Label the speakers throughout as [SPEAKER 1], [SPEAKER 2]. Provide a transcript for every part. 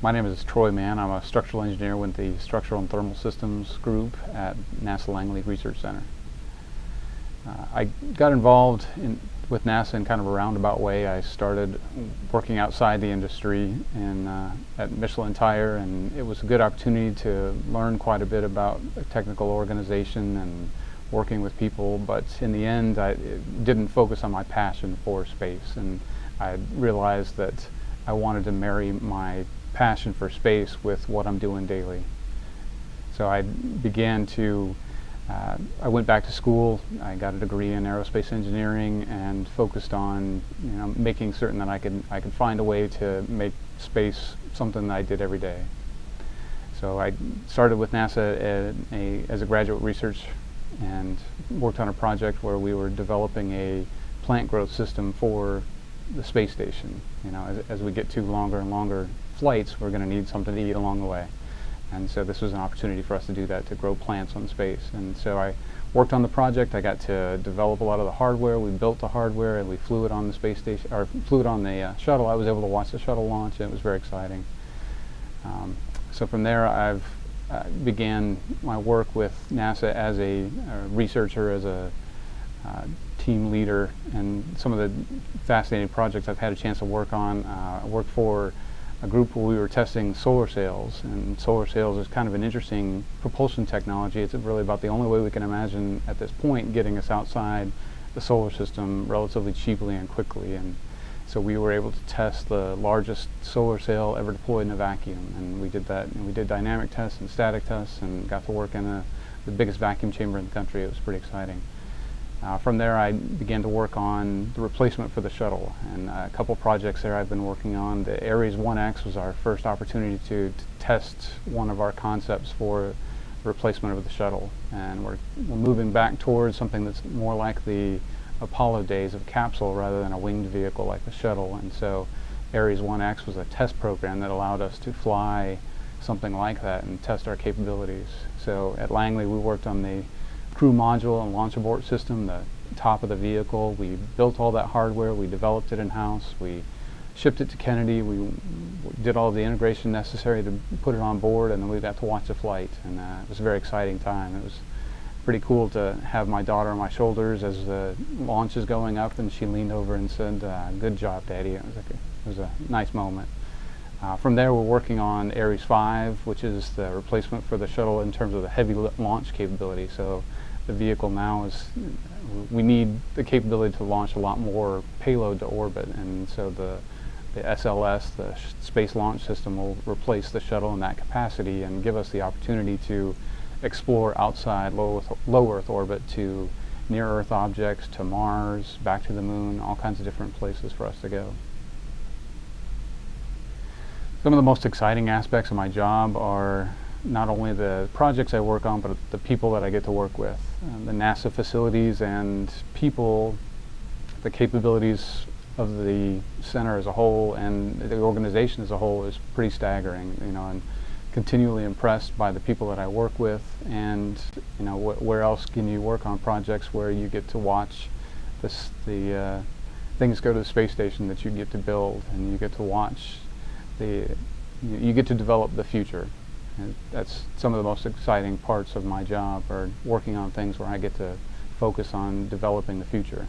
[SPEAKER 1] My name is Troy Mann. I'm a structural engineer with the Structural and Thermal Systems group at NASA Langley Research Center. I got involved with NASA in kind of a roundabout way. I started working outside the industry at Michelin Tire, and it was a good opportunity to learn quite a bit about technical organization and working with people, but in the end I didn't focus on my passion for space, and I realized that I wanted to marry my passion for space with what I'm doing daily. So I went back to school. I got a degree in aerospace engineering and focused on making certain that I could find a way to make space something that I did every day. So I started with NASA as a graduate research and worked on a project where we were developing a plant growth system for the space station. As we get to longer and longer flights, we're going to need something to eat along the way. And so this was an opportunity for us to do that, to grow plants on space. And so I worked on the project. I got to develop a lot of the hardware. We built the hardware and we flew it on the space station, or flew it on the shuttle. I was able to watch the shuttle launch, and it was very exciting. So from there, I've began my work with NASA as a researcher, as a team leader, and some of the fascinating projects I've had a chance to work on. I worked for a group where we were testing solar sails, and solar sails is kind of an interesting propulsion technology. It's really about the only way we can imagine at this point getting us outside the solar system relatively cheaply and quickly. And so we were able to test the largest solar sail ever deployed in a vacuum, and we did that. And we did dynamic tests and static tests, and got to work in the biggest vacuum chamber in the country. It was pretty exciting. From there, I began to work on the replacement for the shuttle, and a couple projects there I've been working on. The Ares 1X was our first opportunity to test one of our concepts for the replacement of the shuttle, and we're moving back towards something that's more like the Apollo days of a capsule rather than a winged vehicle like the shuttle. And so Ares 1X was a test program that allowed us to fly something like that and test our capabilities. So at Langley, we worked on the crew module and launch abort system, the top of the vehicle. We built all that hardware, we developed it in-house, we shipped it to Kennedy, we did all the integration necessary to put it on board, and then we got to watch the flight, and it was a very exciting time. It was pretty cool to have my daughter on my shoulders as the launch is going up, and she leaned over and said, "Good job, Daddy." It was a nice moment. From there, we're working on Ares 5, which is the replacement for the shuttle in terms of the heavy launch capability. So the vehicle now we need the capability to launch a lot more payload to orbit, and so the SLS, the Space Launch System, will replace the shuttle in that capacity and give us the opportunity to explore outside low Earth orbit to near Earth objects, to Mars, back to the Moon, all kinds of different places for us to go. Some of the most exciting aspects of my job are not only the projects I work on, but the people that I get to work with. The NASA facilities and people, the capabilities of the center as a whole and the organization as a whole is pretty staggering. I'm continually impressed by the people that I work with, and where else can you work on projects where you get to watch the things go to the space station that you get to build, and you get to watch you get to develop the future. And that's some of the most exciting parts of my job, are working on things where I get to focus on developing the future.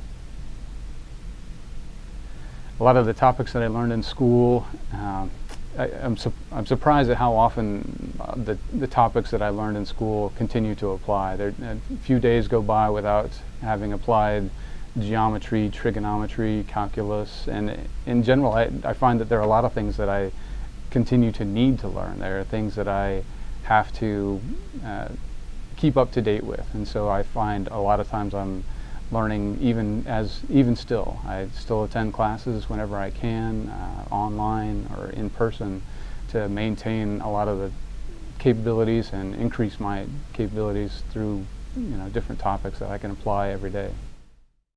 [SPEAKER 1] A lot of the topics that I learned in school, I'm surprised at how often the topics that I learned in school continue to apply. A few days go by without having applied geometry, trigonometry, calculus, and in general I find that there are a lot of things that I continue to need to learn. There are things that I have to keep up to date with, and so I find a lot of times I'm learning even still. I still attend classes whenever I can, online or in person, to maintain a lot of the capabilities and increase my capabilities through different topics that I can apply every day.